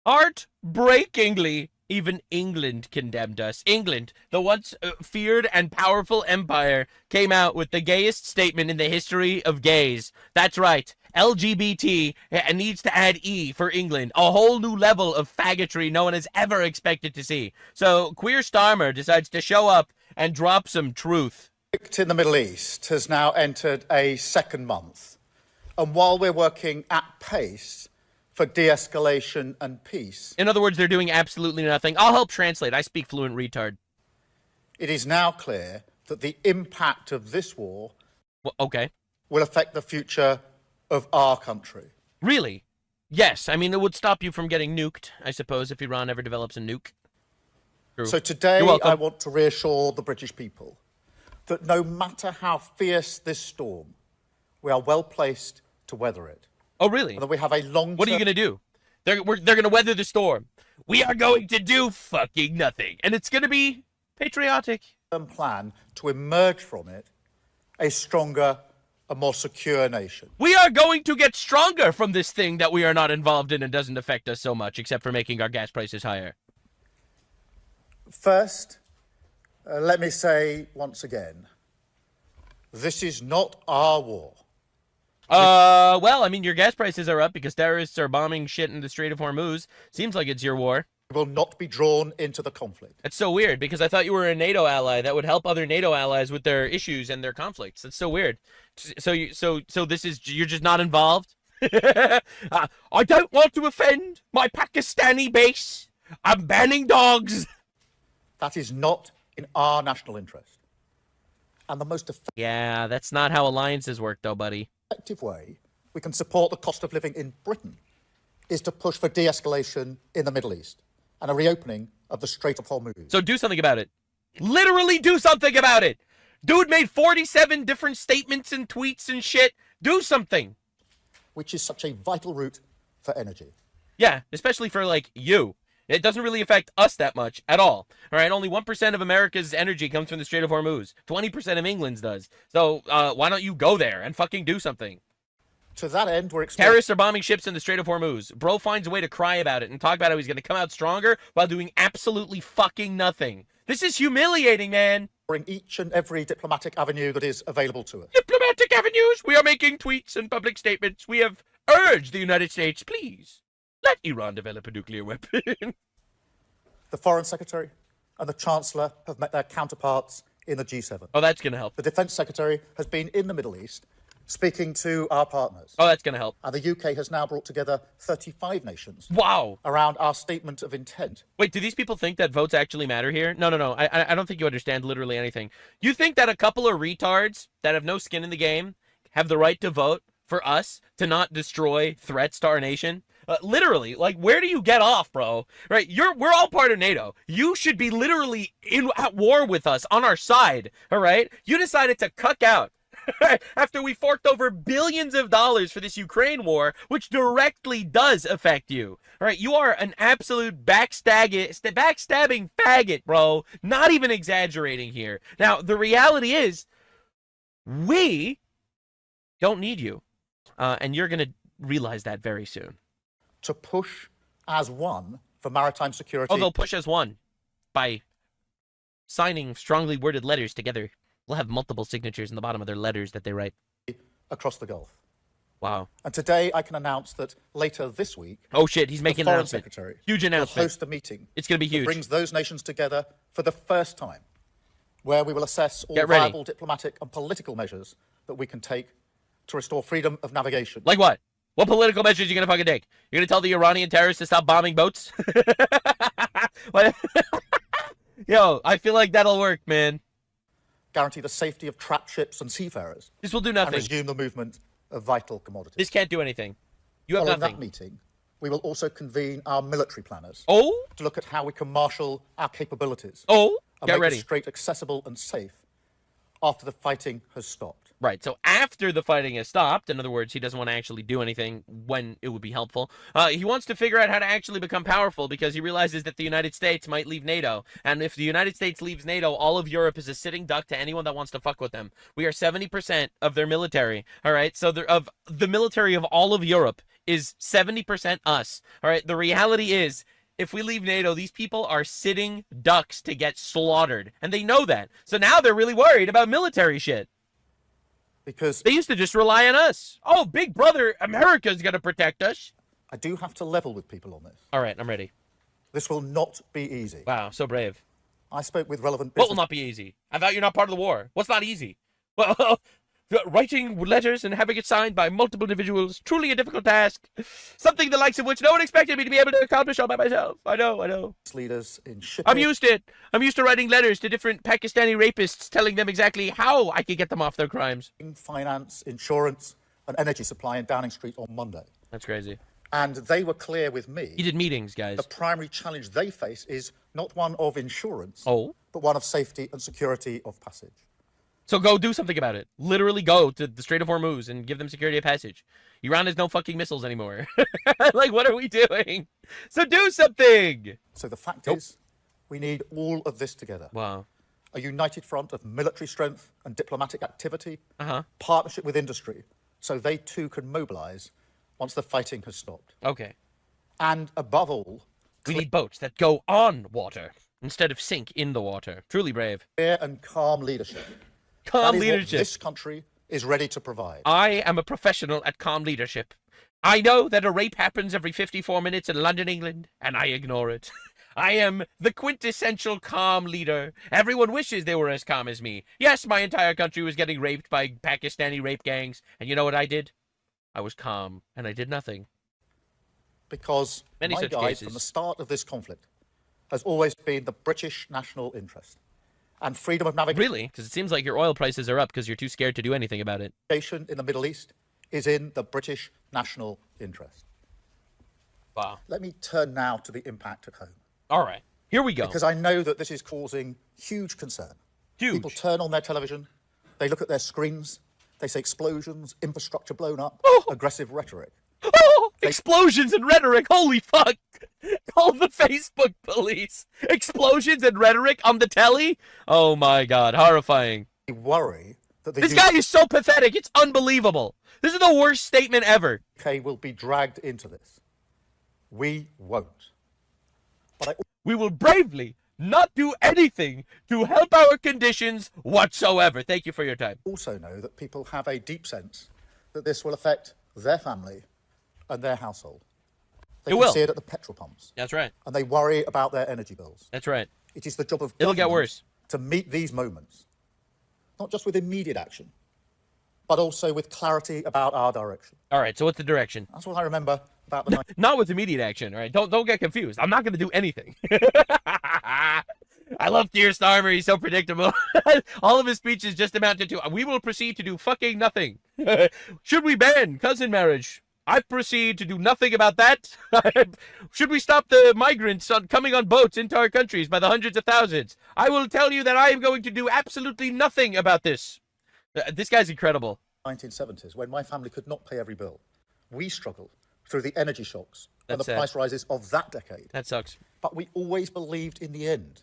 Heartbreakingly, even England condemned us. England, the once feared and powerful empire, came out with the gayest statement in the history of gays. That's right. LGBT needs to add E for England. A whole new level of faggotry no one has ever expected to see. So Queer Starmer decides to show up and drop some truth. In the Middle East has now entered a second month. And while we're working at pace for de-escalation and peace, In other words, they're doing absolutely nothing. I'll help translate. I speak fluent retard. it is now clear that the impact of this war Well, okay. will affect the future of our country. Really? Yes. I mean, it would stop you from getting nuked, I suppose, if Iran ever develops a nuke. True. So today You're welcome. I want to reassure the British people that no matter how fierce this storm, we are well placed to weather it. Oh, really? And that we have a long-term... What are you going to do? They're going to weather the storm. We are going to do fucking nothing. And it's going to be patriotic. plan to emerge from it a stronger, a more secure nation. We are going to get stronger from this thing that we are not involved in and doesn't affect us so much, except for making our gas prices higher. First, let me say once again, this is not our war. Well, I mean, your gas prices are up because terrorists are bombing shit in the Strait of Hormuz. Seems like it's your war. We will not be drawn into the conflict. That's so weird because I thought you were a NATO ally that would help other NATO allies with their issues and their conflicts. That's so weird. So this is, you're just not involved? I don't want to offend my Pakistani base. I'm banning dogs. That is not in our national interest. And the most Yeah, that's not how alliances work though, buddy. effective way we can support the cost of living in Britain is to push for de-escalation in the Middle East and a reopening of the Strait of Hormuz. So do something about it. Literally do something about it. Dude made 47 different statements and tweets and shit. Do something. Which is such a vital route for energy. Yeah, especially for, like, you. It doesn't really affect us that much at all. All right, only 1% of America's energy comes from the Strait of Hormuz. 20% of England's does. So why don't you go there and fucking do something? To that end, we're exploring... Terrorists are bombing ships in the Strait of Hormuz. Bro finds a way to cry about it and talk about how he's going to come out stronger while doing absolutely fucking nothing. This is humiliating, man. each and every diplomatic avenue that is available to us. Diplomatic avenues? We are making tweets and public statements. We have urged the United States, please, let Iran develop a nuclear weapon. The Foreign Secretary and the Chancellor have met their counterparts in the G7. Oh, that's going to help. The Defence Secretary has been in the Middle East speaking to our partners. Oh, that's going to help. And the UK has now brought together 35 nations. Wow. Around our statement of intent. Wait, do these people think that votes actually matter here? No. I don't think you understand literally anything. You think that a couple of retards that have no skin in the game have the right to vote for us to not destroy threats to our nation? Literally, like, where do you get off, bro? Right? We're all part of NATO. You should be literally at war with us, on our side, all right? You decided to cuck out after we forked over billions of dollars for this Ukraine war, which directly does affect you. All right? You are an absolute backstabbing faggot, bro. Not even exaggerating here. Now, the reality is, we don't need you. And you're going to realize that very soon. To push as one for maritime security. Oh, they'll push as one by signing strongly worded letters together. We'll have multiple signatures in the bottom of their letters that they write. Across the Gulf. Wow. And today I can announce that later this week... Oh, shit, he's making an announcement. The Foreign Secretary huge announcement. will host a meeting. It's going to be huge. That brings those nations together for the first time, where we will assess all viable diplomatic and political measures that we can take to restore freedom of navigation. Like what? What political measures are you going to fucking take? You're going to tell the Iranian terrorists to stop bombing boats? Yo, I feel like that'll work, man. Guarantee the safety of trapped ships and seafarers. This will do nothing. And resume the movement of vital commodities. This can't do anything. You have Following nothing. that meeting, we will also convene our military planners. Oh? To look at how we can marshal our capabilities. Oh? And Get make ready. the strait accessible and safe after the fighting has stopped. Right, so after the fighting has stopped, in other words, he doesn't want to actually do anything when it would be helpful, he wants to figure out how to actually become powerful because he realizes that the United States might leave NATO. And if the United States leaves NATO, all of Europe is a sitting duck to anyone that wants to fuck with them. We are 70% of their military, all right? So of the military of all of Europe is 70% us. All right. The reality is, if we leave NATO, these people are sitting ducks to get slaughtered. And they know that. So now they're really worried about military shit. Because they used to just rely on us. Oh, big brother, America's going to protect us. I do have to level with people on this. All right, I'm ready. This will not be easy. Wow, so brave. I spoke with relevant business... What will not be easy? I thought you're not part of the war. What's not easy? Well, writing letters and having it signed by multiple individuals, truly a difficult task. Something the likes of which no one expected me to be able to accomplish all by myself. I know. Leaders in shipping. I'm used to it. I'm used to writing letters to different Pakistani rapists telling them exactly how I could get them off their crimes. Finance, insurance, and energy supply in Downing Street on Monday. That's crazy. And they were clear with me. He did meetings, guys. The primary challenge they face is not one of insurance, but one of safety and security of passage. So go do something about it. Literally go to the Strait of Hormuz and give them security of passage. Iran has no fucking missiles anymore. Like, what are we doing? So do something! So the fact is, we need all of this together. Wow. A united front of military strength and diplomatic activity, partnership with industry, so they too can mobilise once the fighting has stopped. Okay. And above all... we need boats that go on water instead of sink in the water. Truly brave. Clear and calm leadership. Calm that is leadership. What this country is ready to provide. I am a professional at calm leadership. I know that a rape happens every 54 minutes in London, England, and I ignore it. I am the quintessential calm leader. Everyone wishes they were as calm as me. Yes, my entire country was getting raped by Pakistani rape gangs, and you know what I did? I was calm, and I did nothing. Because my guide from the start of this conflict has always been the British national interest. And freedom of navigation... Really? Because it seems like your oil prices are up because you're too scared to do anything about it. ...in the Middle East is in the British national interest. Wow. Let me turn now to the impact at home. All right. Here we go. Because I know that this is causing huge concern. Huge. People turn on their television, they look at their screens, they say explosions, infrastructure blown up, aggressive rhetoric. Explosions and rhetoric, holy fuck! Call the Facebook police. Explosions and rhetoric on the telly? Oh my god, horrifying. I worry that this guy is so pathetic, it's unbelievable. This is the worst statement ever. UK will be dragged into this. We won't. But we will bravely not do anything to help our conditions whatsoever. Thank you for your time. Also know that people have a deep sense that this will affect their family and their household. They can see it at the petrol pumps. That's right. And they worry about their energy bills. That's right. It is the job of it'll get worse to meet these moments, not just with immediate action, but also with clarity about our direction. All right, so what's the direction? That's what I remember about the night. Not with immediate action, all right? Don't get confused. I'm not going to do anything. I love Keir Starmer. He's so predictable. All of his speeches just amounted to, we will proceed to do fucking nothing. Should we ban cousin marriage? I proceed to do nothing about that. Should we stop the migrants coming on boats into our countries by the hundreds of thousands? I will tell you that I am going to do absolutely nothing about this. This guy's incredible. 1970s, when my family could not pay every bill, we struggled through the energy shocks and the price rises of that decade. That sucks. But we always believed in the end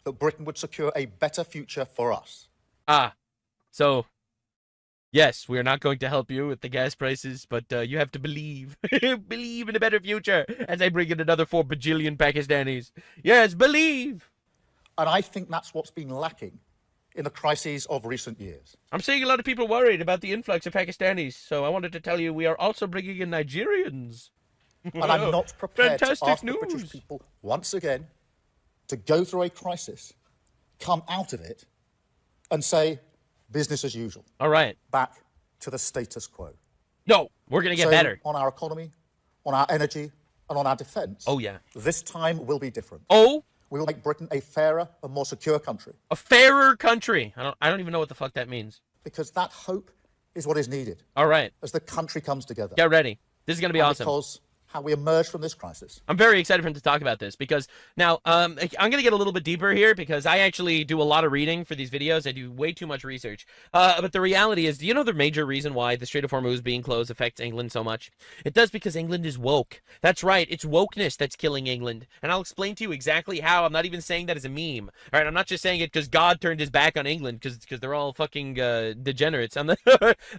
that Britain would secure a better future for us. So... yes, we are not going to help you with the gas prices, but you have to believe. Believe in a better future as I bring in another 4 bajillion Pakistanis. Yes, believe. And I think that's what's been lacking in the crises of recent years. I'm seeing a lot of people worried about the influx of Pakistanis, so I wanted to tell you we are also bringing in Nigerians. And I'm not prepared to ask news. the British people once again to go through a crisis, come out of it, and say, business as usual. All right. Back to the status quo. No, we're going to get better. On our economy, on our energy, and on our defence. Oh, yeah. This time will be different. Oh? We will make Britain a fairer and more secure country. A fairer country. I don't even know what the fuck that means. Because that hope is what is needed. All right. As the country comes together. Get ready. This is going to be awesome. Because how we emerge from this crisis. I'm very excited for him to talk about this because now I'm going to get a little bit deeper here because I actually do a lot of reading for these videos. I do way too much research. But the reality is, do you know the major reason why the Strait of Hormuz being closed affects England so much? It does because England is woke. That's right. It's wokeness that's killing England. And I'll explain to you exactly how. I'm not even saying that as a meme. All right, I'm not just saying it because God turned his back on England because they're all fucking degenerates.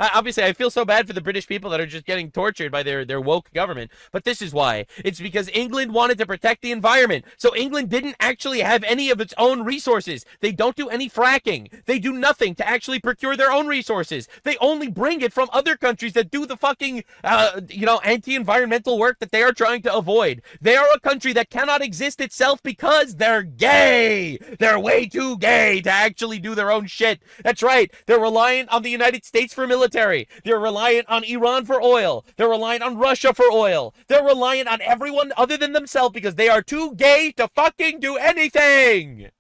Obviously, I feel so bad for the British people that are just getting tortured by their woke government. But this is why. It's because England wanted to protect the environment. So England didn't actually have any of its own resources. They don't do any fracking. They do nothing to actually procure their own resources. They only bring it from other countries that do the fucking, anti-environmental work that they are trying to avoid. They are a country that cannot exist itself because they're gay. They're way too gay to actually do their own shit. That's right. They're reliant on the United States for military. They're reliant on Iran for oil. They're reliant on Russia for oil. They're reliant on everyone other than themselves because they are too gay to fucking do anything.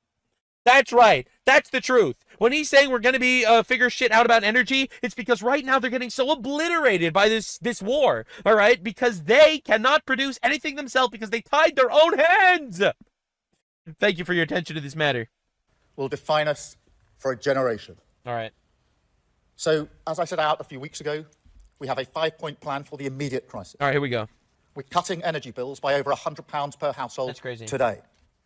That's right. That's the truth. When he's saying we're going to be figure shit out about energy, it's because right now they're getting so obliterated by this war, all right? Because they cannot produce anything themselves because they tied their own hands. Thank you for your attention to this matter. Will define us for a generation. All right. So, as I set out a few weeks ago, we have a 5-point plan for the immediate crisis. All right, here we go. We're cutting energy bills by over £100 per household. That's crazy. Today.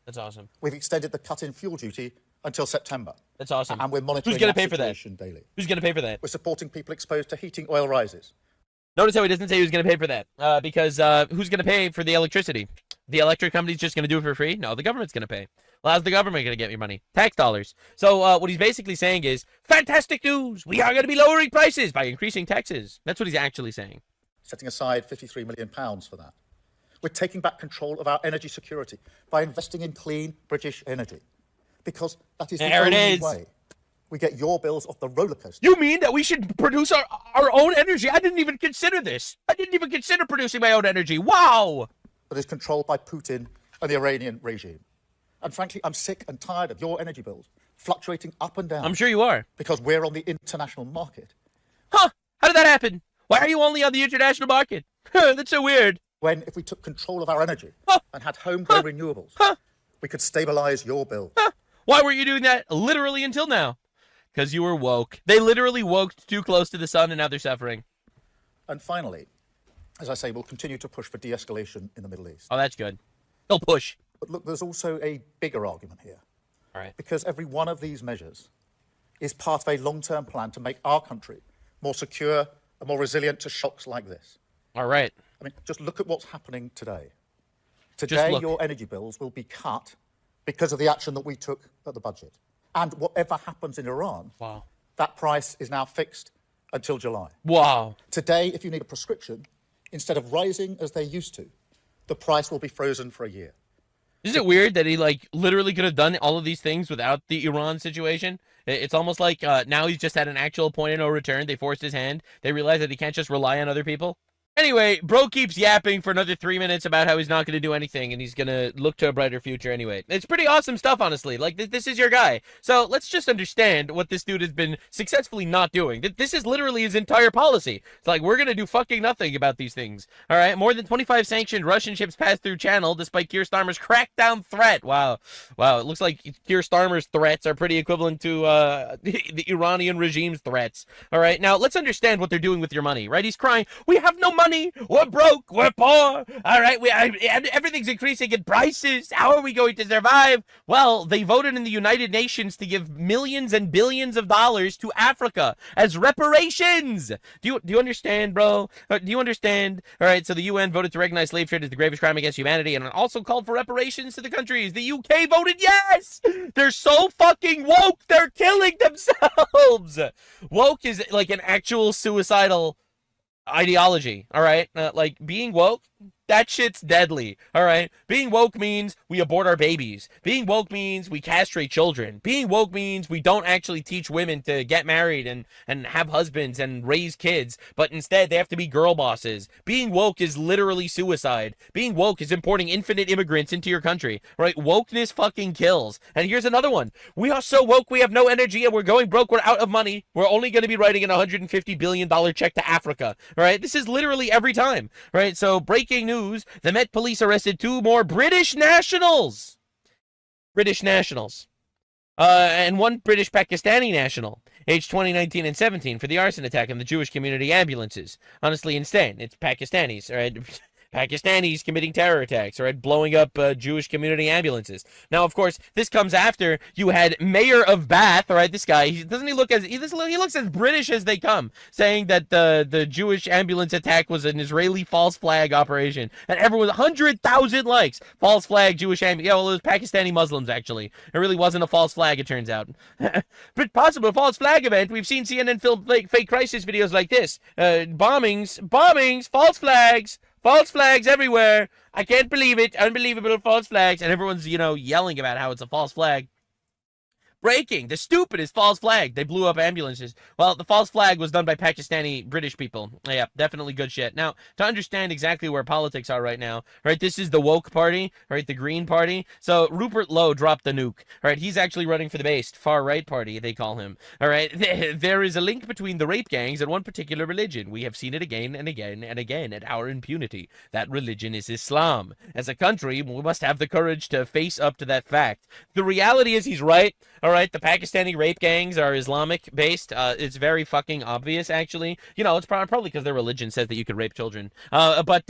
That's awesome. We've extended the cut-in fuel duty until September. That's awesome. And we're monitoring Who's going to pay for that? Daily. Who's going to pay for that? We're supporting people exposed to heating oil rises. Notice how he doesn't say who's going to pay for that. Because who's going to pay for the electricity? The electric company's just going to do it for free? No, the government's going to pay. Well, how's the government going to get me money? Tax dollars. So what he's basically saying is, fantastic news! We are going to be lowering prices by increasing taxes. That's what he's actually saying. Setting aside £53 million for that. We're taking back control of our energy security by investing in clean British energy. Because that is the only way we get your bills off the roller coaster. You mean that we should produce our own energy? I didn't even consider this. I didn't even consider producing my own energy. Wow! That is controlled by Putin and the Iranian regime. And frankly, I'm sick and tired of your energy bills fluctuating up and down. I'm sure you are. Because we're on the international market. Huh? How did that happen? Why are you only on the international market? That's so weird. When, if we took control of our energy and had homegrown renewables, we could stabilize your bill. Why weren't you doing that literally until now? Because you were woke. They literally woke too close to the sun and now they're suffering. And finally, as I say, we'll continue to push for de-escalation in the Middle East. Oh, that's good. They'll push. But look, there's also a bigger argument here. All right. Because every one of these measures is part of a long-term plan to make our country more secure and more resilient to shocks like this. All right. I mean, just look at what's happening today. Today, your energy bills will be cut because of the action that we took at the budget. And whatever happens in Iran, that price is now fixed until July. Wow. Today, if you need a prescription, instead of rising as they used to, the price will be frozen for a year. Isn't it weird that he, literally could have done all of these things without the Iran situation? It's almost like now he's just at an actual point of no return. They forced his hand. They realized that he can't just rely on other people. Anyway, bro keeps yapping for another 3 minutes about how he's not going to do anything and he's going to look to a brighter future anyway. It's pretty awesome stuff, honestly. This is your guy. So let's just understand what this dude has been successfully not doing. This is literally his entire policy. It's like, we're going to do fucking nothing about these things. All right? More than 25 sanctioned Russian ships passed through Channel despite Keir Starmer's crackdown threat. Wow. It looks like Keir Starmer's threats are pretty equivalent to the Iranian regime's threats. All right? Now, let's understand what they're doing with your money, right? He's crying, we have no money. We're broke. We're poor. All right. Everything's increasing in prices. How are we going to survive? Well, they voted in the United Nations to give millions and billions of dollars to Africa as reparations. Do you understand, bro? Do you understand? All right. So the UN voted to recognize slave trade as the gravest crime against humanity and also called for reparations to the countries. The UK voted yes. They're so fucking woke. They're killing themselves. Woke is like an actual suicidal ideology, all right? Being woke, that shit's deadly, all right? Being woke means we abort our babies. Being woke means we castrate children. Being woke means we don't actually teach women to get married and have husbands and raise kids, but instead they have to be girl bosses. Being woke is literally suicide. Being woke is importing infinite immigrants into your country, right? Wokeness fucking kills. And here's another one. We are so woke, we have no energy and we're going broke, we're out of money. We're only going to be writing an $150 billion check to Africa, all right? This is literally every time, right? So breaking news. news, the Met Police arrested 2 more British nationals. And 1 British Pakistani national, aged 20, 19, and 17, for the arson attack on the Jewish community ambulances. Honestly insane. It's Pakistanis, all right? Pakistanis committing terror attacks, right, blowing up Jewish community ambulances. Now, of course, this comes after you had Mayor of Bath, all right, this guy, he looks as British as they come, saying that the Jewish ambulance attack was an Israeli false flag operation, and everyone, 100,000 likes, false flag Jewish ambulance. Yeah, well, it was Pakistani Muslims, actually. It really wasn't a false flag, it turns out. But possible false flag event. We've seen CNN film fake crisis videos like this. Bombings, false flags. False flags everywhere. I can't believe it. Unbelievable false flags. And everyone's, yelling about how it's a false flag. Breaking. The stupidest false flag. They blew up ambulances. Well, the false flag was done by Pakistani British people. Yeah, definitely good shit. Now, to understand exactly where politics are right now, right, this is the woke party, right, the Green Party. So Rupert Lowe dropped the nuke. All right, he's actually running for the based far-right party, they call him. All right, there is a link between the rape gangs and one particular religion. We have seen it again and again and again at our impunity. That religion is Islam. As a country, we must have the courage to face up to that fact. The reality is he's right. All right, the Pakistani rape gangs are Islamic-based. It's very fucking obvious, actually. It's probably because their religion says that you could rape children. But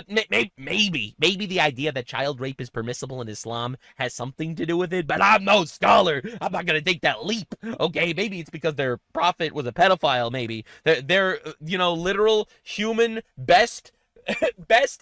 maybe the idea that child rape is permissible in Islam has something to do with it. But I'm no scholar. I'm not gonna take that leap. Okay, maybe it's because their prophet was a pedophile. Maybe their literal human best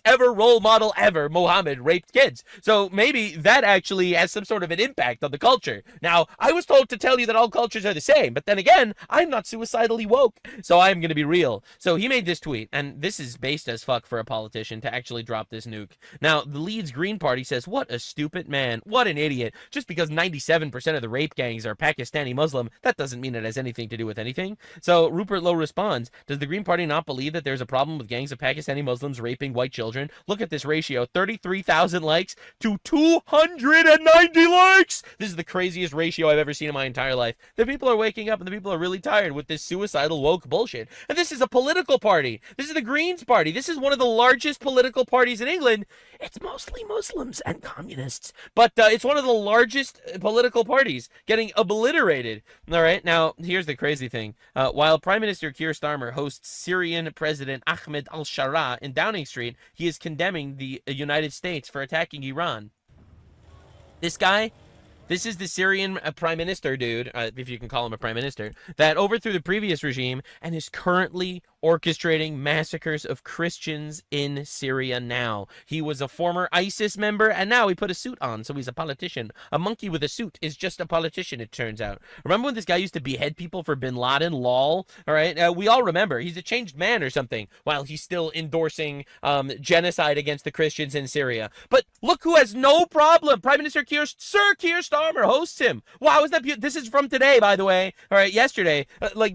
ever role model ever, Muhammad, raped kids. So maybe that actually has some sort of an impact on the culture. Now, I was told to tell you that all cultures are the same, but then again, I'm not suicidally woke, so I'm going to be real. So he made this tweet, and this is based as fuck for a politician to actually drop this nuke. Now, the Leeds Green Party says, what a stupid man, what an idiot. Just because 97% of the rape gangs are Pakistani Muslim, that doesn't mean it has anything to do with anything. So Rupert Lowe responds, does the Green Party not believe that there's a problem with gangs of Pakistani Muslims raping white children? Look at this ratio, 33,000 likes to 290 likes. This is the craziest ratio I've ever seen in my entire life. The people are waking up and the people are really tired with this suicidal woke bullshit. And this is a political party. This is the Greens Party. This is one of the largest political parties in England. It's mostly Muslims and communists, but it's one of the largest political parties getting obliterated. All right, now here's the crazy thing. While Prime Minister Keir Starmer hosts Syrian President Ahmed al-Shara in Downing Street, he is condemning the United States for attacking Iran. This guy, this is the Syrian prime minister dude, if you can call him a prime minister, that overthrew the previous regime and is currently orchestrating massacres of Christians in Syria now. He was a former ISIS member, and now he put a suit on, so he's a politician. A monkey with a suit is just a politician, it turns out. Remember when this guy used to behead people for bin Laden? Lol. All right, we all remember. He's a changed man or something, while he's still endorsing genocide against the Christians in Syria. But look who has no problem. Prime Minister Sir Keir Starmer hosts him. Wow, is that beautiful? This is from today, by the way. All right, yesterday.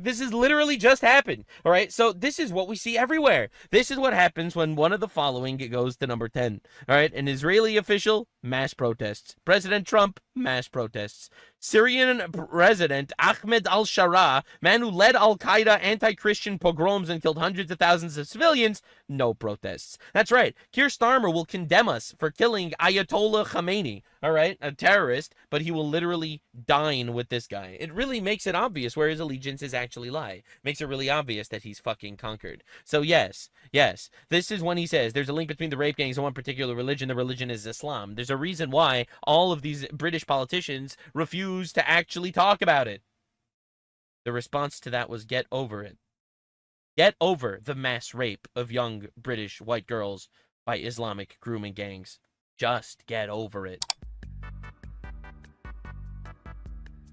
This has literally just happened. All right, so this is what we see everywhere. This is what happens when one of the following goes to number 10. All right, an Israeli official, mass protests. President Trump, mass protests. Syrian President Ahmed al-Shara, man who led al-Qaeda anti-Christian pogroms and killed hundreds of thousands of civilians, no protests. That's right. Keir Starmer will condemn us for killing Ayatollah Khamenei, all right, a terrorist, but he will literally dine with this guy. It really makes it obvious where his allegiances actually lie. Makes it really obvious that he's fucking conquered. So yes, this is when he says there's a link between the rape gangs and one particular religion. The religion is Islam. There's a reason why all of these British politicians refuse to actually talk about it. The response to that was get over it. Get over the mass rape of young British white girls by Islamic grooming gangs. Just get over it.